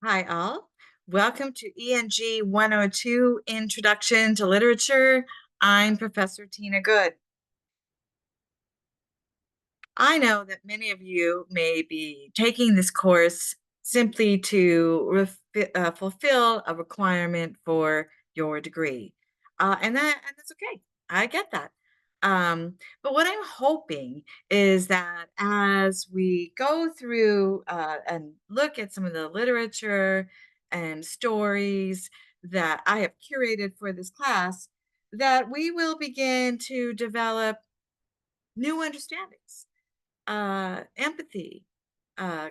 Hi, all. Welcome to ENG 102 Introduction to Literature. I'm Professor Tina Good. I know that many of you may be taking this course simply to fulfill a requirement for your degree. And that's okay. I get that. But what I'm hoping is that as we go through and look at some of the literature and stories that I have curated for this class, that we will begin to develop new understandings, empathy,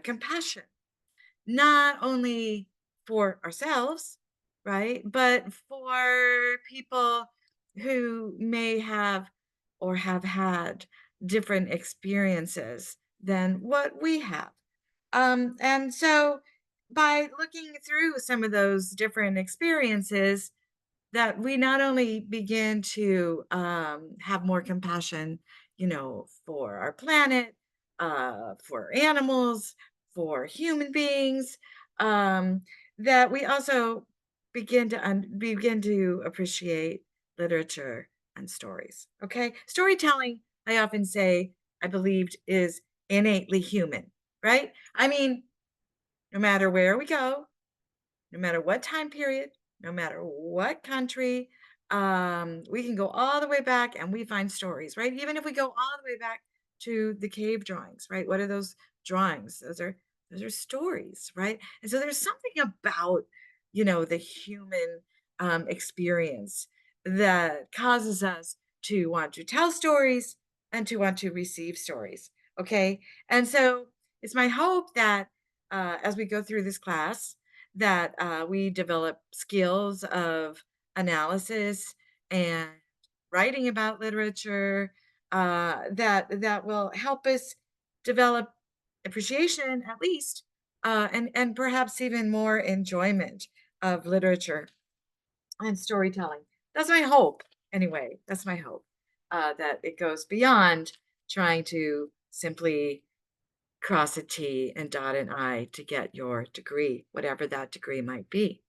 compassion, not only for ourselves, right, but for people who may have or have had different experiences than what we have. And so by looking through some of those different experiences, that we not only begin to have more compassion, for our planet, for animals, for human beings, um, that we also begin to appreciate literature and stories. Okay, storytelling, I often say, I believed is innately human, right? I mean, no matter where we go, no matter what time period, no matter what country, we can go all the way back and we find stories, right? Even if we go all the way back to the cave drawings, right? What are those drawings? Those are stories, right? And so there's something about, the human experience that causes us to want to tell stories and to want to receive stories. Okay. And so it's my hope that as we go through this class, that we develop skills of analysis and writing about literature, that will help us develop appreciation, at least, and perhaps even more enjoyment of literature and storytelling. That's my hope, anyway. That's my hope, that it goes beyond trying to simply cross a T and dot an I to get your degree, whatever that degree might be.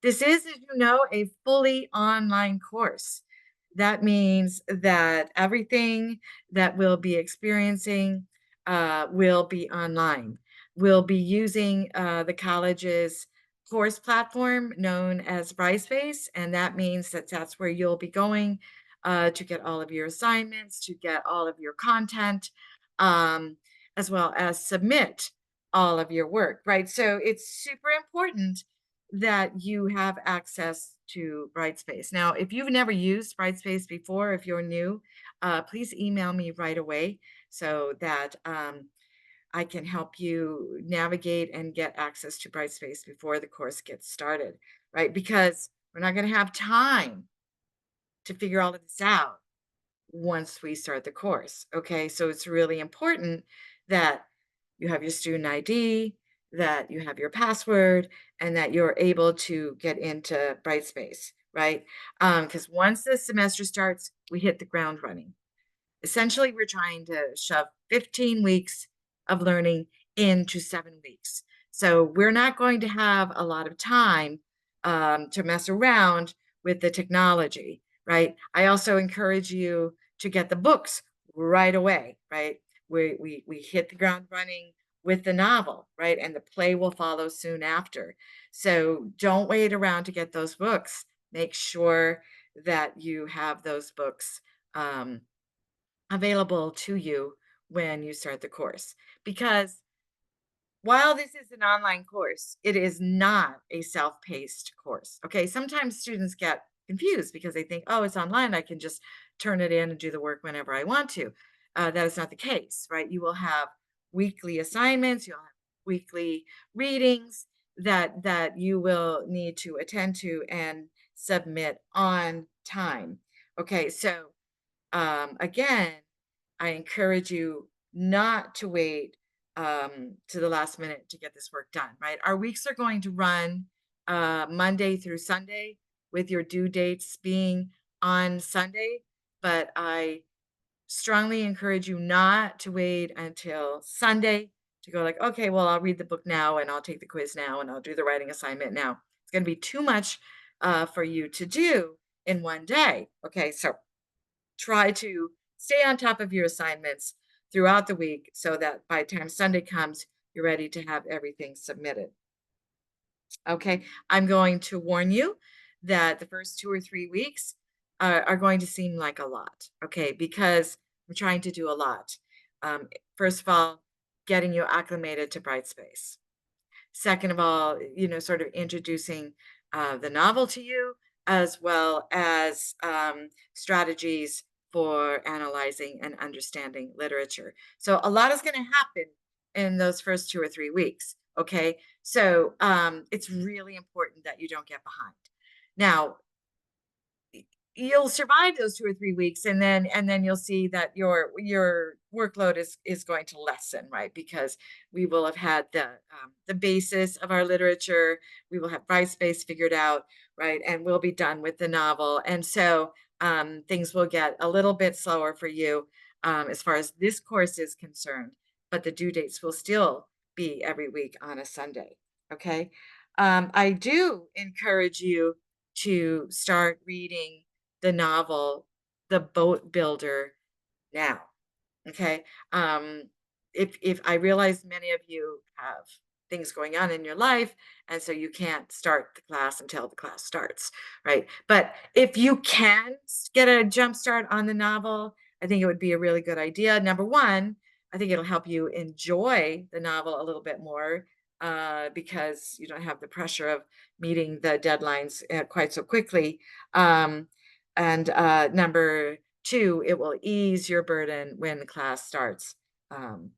This is, as you know, a fully online course. That means that everything that we'll be experiencing will be online. We'll be using the college's course platform known as Brightspace, and that means that that's where you'll be going to get all of your assignments, to get all of your content, um, as well as submit all of your work, right? So it's super important that you have access to Brightspace. Now, if you've never used Brightspace before, if you're new, please email me right away so that I can help you navigate and get access to Brightspace before the course gets started, right? Because we're not going to have time to figure all of this out once we start the course. Okay, so it's really important that you have your student ID, that you have your password, and that you're able to get into Brightspace, right? Because once the semester starts, we hit the ground running. Essentially, we're trying to shove 15 weeks of learning into 7 weeks. So we're not going to have a lot of time to mess around with the technology, right? I also encourage you to get the books right away, right? We hit the ground running with the novel, right? And the play will follow soon after. So don't wait around to get those books. Make sure that you have those books available to you when you start the course. Because while this is an online course, it is not a self-paced course. Okay, sometimes students get confused because they think, oh, it's online. I can just turn it in and do the work whenever I want to. That is not the case, right? You will have weekly assignments, you'll have weekly readings that you will need to attend to and submit on time. Okay, so again, I encourage you not to wait to the last minute to get this work done, right? Our weeks are going to run Monday through Sunday with your due dates being on Sunday, but I strongly encourage you not to wait until Sunday to go like, okay, well, I'll read the book now and I'll take the quiz now and I'll do the writing assignment now. It's going to be too much for you to do in one day. Okay, so try to stay on top of your assignments throughout the week so that by the time Sunday comes, you're ready to have everything submitted. Okay, I'm going to warn you that the first 2 or 3 weeks are going to seem like a lot. Okay, because I'm trying to do a lot. First of all, getting you acclimated to Brightspace. Second of all, sort of introducing the novel to you, as well as strategies for analyzing and understanding literature. So a lot is going to happen in those first 2 or 3 weeks. Okay. So it's really important that you don't get behind. Now, you'll survive those 2 or 3 weeks, and then you'll see that your workload is going to lessen, right? Because we will have had the basis of our literature, we will have Brightspace figured out, right? And we'll be done with the novel. And so things will get a little bit slower for you as far as this course is concerned, but the due dates will still be every week on a Sunday. Okay. I do encourage you to start reading the novel, The Boat Builder, now. Okay. If I realize many of you have things going on in your life, and so you can't start the class until the class starts, right? But if you can get a jump start on the novel, I think it would be a really good idea. Number one, I think it'll help you enjoy the novel a little bit more because you don't have the pressure of meeting the deadlines quite so quickly. And number two, it will ease your burden when the class starts. Um,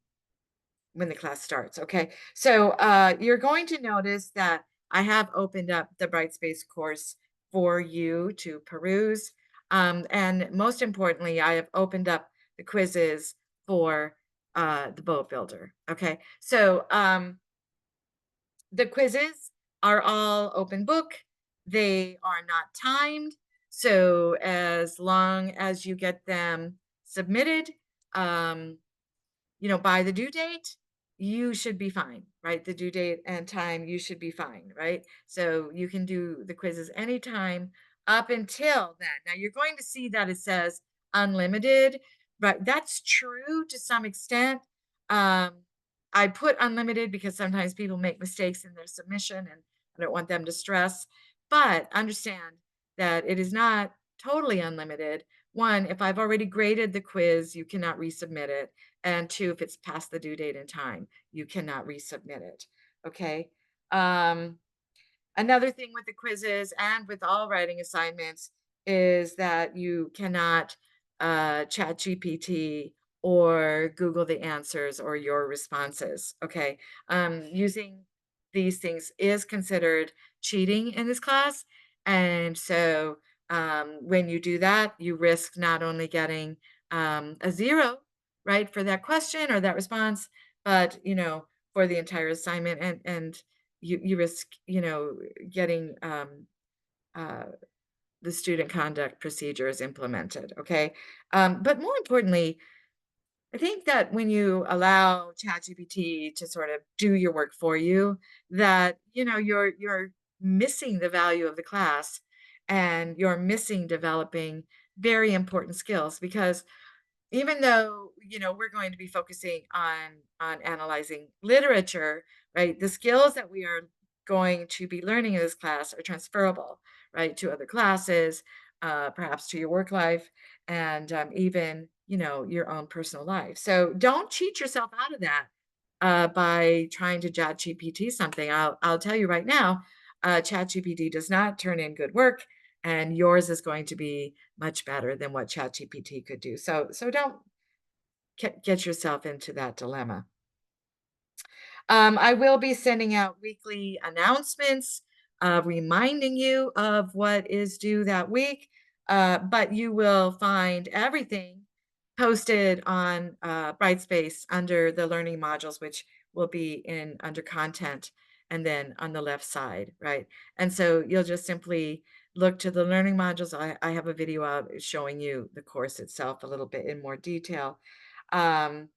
okay? So you're going to notice that I have opened up the Brightspace course for you to peruse. And most importantly, I have opened up the quizzes for the boat builder. Okay. So the quizzes are all open book. They are not timed. So as long as you get them submitted, um, by the due date, you should be fine, right? The due date and time, you should be fine, right? So you can do the quizzes anytime up until then. Now you're going to see that it says unlimited, but that's true to some extent. Um, I put unlimited because sometimes people make mistakes in their submission and I don't want them to stress, but understand that it is not totally unlimited. One, if I've already graded the quiz, you cannot resubmit it. And two, if it's past the due date in time, you cannot resubmit it. Okay. Another thing with the quizzes and with all writing assignments is that you cannot chat GPT or Google the answers or your responses. Okay. Using these things is considered cheating in this class. And so when you do that, you risk not only getting a zero, right, for that question or that response, but, for the entire assignment. And you risk, getting uh, the student conduct procedures implemented. Okay. But more importantly, I think that when you allow ChatGPT to sort of do your work for you, that you're missing the value of the class and you're missing developing very important skills because even though we're going to be focusing on analyzing literature, right, the skills that we are going to be learning in this class are transferable, right, to other classes, perhaps to your work life, and even your own personal life. So don't cheat yourself out of that by trying to chat gpt something. I'll tell you right now, chat gpt does not turn in good work, and yours is going to be much better than what ChatGPT could do. So don't get yourself into that dilemma. I will be sending out weekly announcements, reminding you of what is due that week, but you will find everything posted on Brightspace under the learning modules, which will be in under content and then on the left side, right? And so you'll just simply look to the learning modules. I have a video out showing you the course itself a little bit in more detail. Um,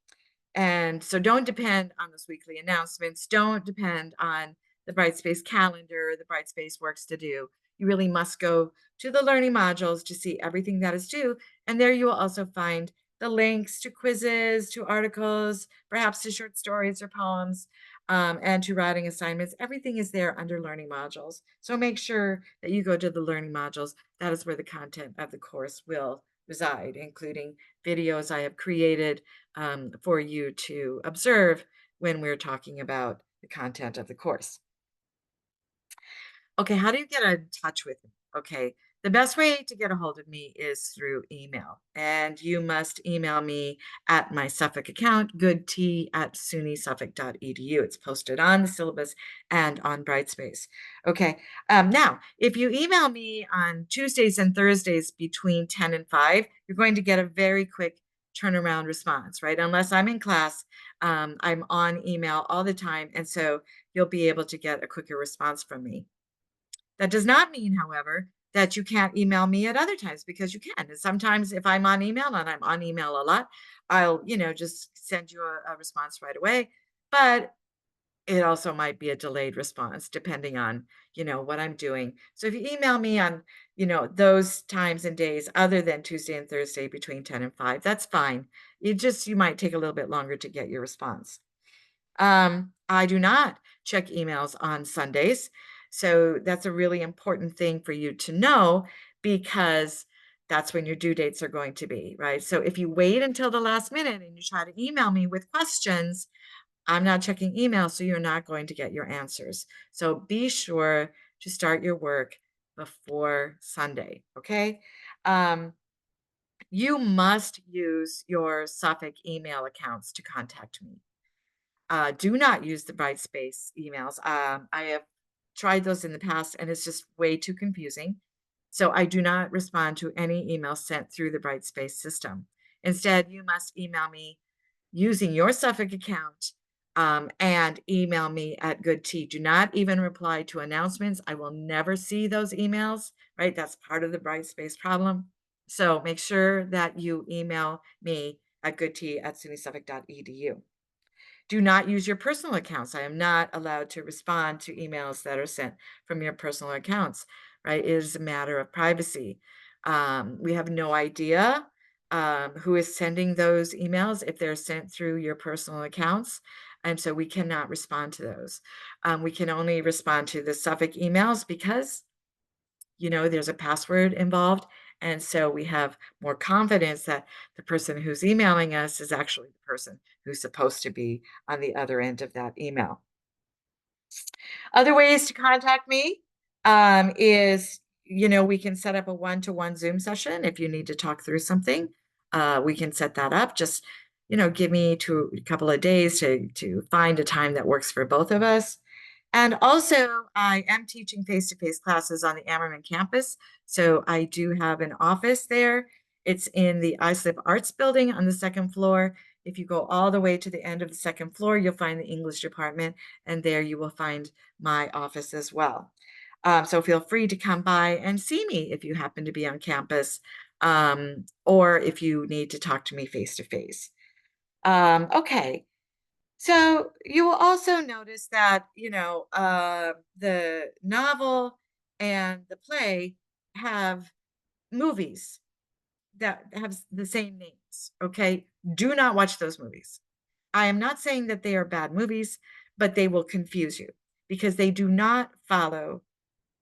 And so don't depend on those weekly announcements. Don't depend on the Brightspace calendar, the Brightspace works to do. You really must go to the learning modules to see everything that is due. And there you will also find the links to quizzes, to articles, perhaps to short stories or poems, and to writing assignments. Everything is there under learning modules. So make sure that you go to the learning modules. That is where the content of the course will reside, including videos I have created for you to observe when we're talking about the content of the course. Okay, how do you get in touch with me? Okay, the best way to get a hold of me is through email. And you must email me at my Suffolk account, goodtea@sunysuffolk.edu. It's posted on the syllabus and on Brightspace. Okay, now, if you email me on Tuesdays and Thursdays between 10 and 5, you're going to get a very quick turnaround response, right? Unless I'm in class, I'm on email all the time. And so you'll be able to get a quicker response from me. That does not mean, however, that you can't email me at other times because you can. And sometimes if I'm on email and I'm on email a lot, I'll, just send you a response right away. But it also might be a delayed response depending on, what I'm doing. So if you email me on, those times and days other than Tuesday and Thursday between 10 and 5, that's fine. You might take a little bit longer to get your response. I do not check emails on Sundays. So that's a really important thing for you to know because that's when your due dates are going to be, right? So if you wait until the last minute and you try to email me with questions, I'm not checking email, so you're not going to get your answers. So be sure to start your work before Sunday, okay? Um, you must use your Suffolk email accounts to contact me. Do not use the Brightspace emails. I have tried those in the past and it's just way too confusing. So I do not respond to any email sent through the Brightspace system. Instead, you must email me using your Suffolk account and email me at Good Tea. Do not even reply to announcements. I will never see those emails, right? That's part of the Brightspace problem. So make sure that you email me at goodtea@sunysuffolk.edu. Do not use your personal accounts. I am not allowed to respond to emails that are sent from your personal accounts, right? It is a matter of privacy. We have no idea who is sending those emails if they're sent through your personal accounts. And so we cannot respond to those. We can only respond to the Suffolk emails because there's a password involved. And so we have more confidence that the person who's emailing us is actually the person who's supposed to be on the other end of that email. Other ways to contact me is, we can set up a one-to-one Zoom session if you need to talk through something. We can set that up. Just, give me a couple of days to find a time that works for both of us. And also, I am teaching face-to-face classes on the Ammerman campus. So I do have an office there. It's in the Islip Arts Building on the second floor. If you go all the way to the end of the second floor, you'll find the English department, and there you will find my office as well. So feel free to come by and see me if you happen to be on campus, or if you need to talk to me face-to-face. Okay. So you will also notice that, the novel and the play have movies that have the same names. Okay. Do not watch those movies. I am not saying that they are bad movies, but they will confuse you because they do not follow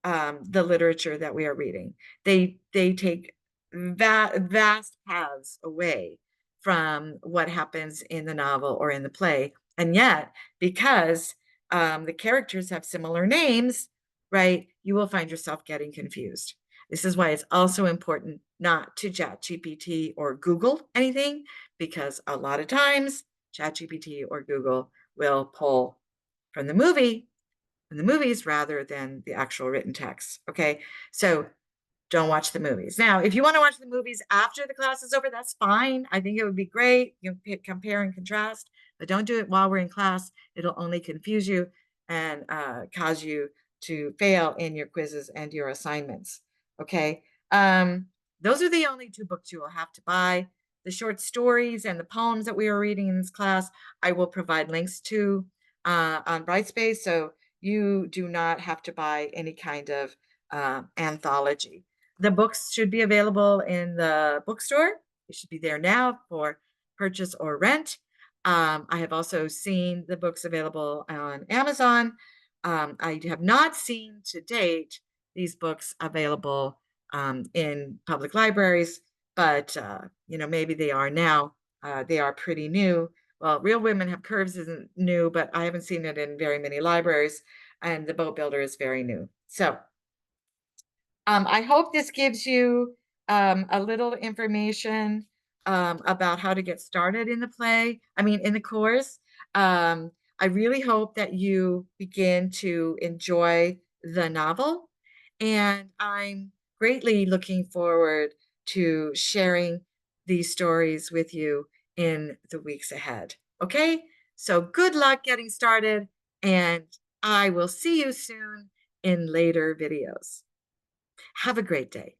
the literature that we are reading. They take vast paths away from what happens in the novel or in the play, and yet because the characters have similar names, right? You will find yourself getting confused. This is why it's also important not to ChatGPT or Google anything, because a lot of times ChatGPT or Google will pull from the movies rather than the actual written text. Okay. So don't watch the movies. Now, if you want to watch the movies after the class is over, that's fine. I think it would be great. You can compare and contrast, but don't do it while we're in class. It'll only confuse you and cause you to fail in your quizzes and your assignments. Okay. Those are the only two books you will have to buy. the short stories and the poems that we are reading in this class, I will provide links to on Brightspace, so you do not have to buy any kind of anthology. The books should be available in the bookstore. They should be there now for purchase or rent. I have also seen the books available on Amazon. I have not seen to date these books available in public libraries, but maybe they are now. They are pretty new. Well, Real Women Have Curves isn't new, but I haven't seen it in very many libraries, and The Boat Builder is very new. So I hope this gives you a little information about how to get started in the in the course. I really hope that you begin to enjoy the novel, and I'm greatly looking forward to sharing these stories with you in the weeks ahead. Okay, so good luck getting started, and I will see you soon in later videos. Have a great day.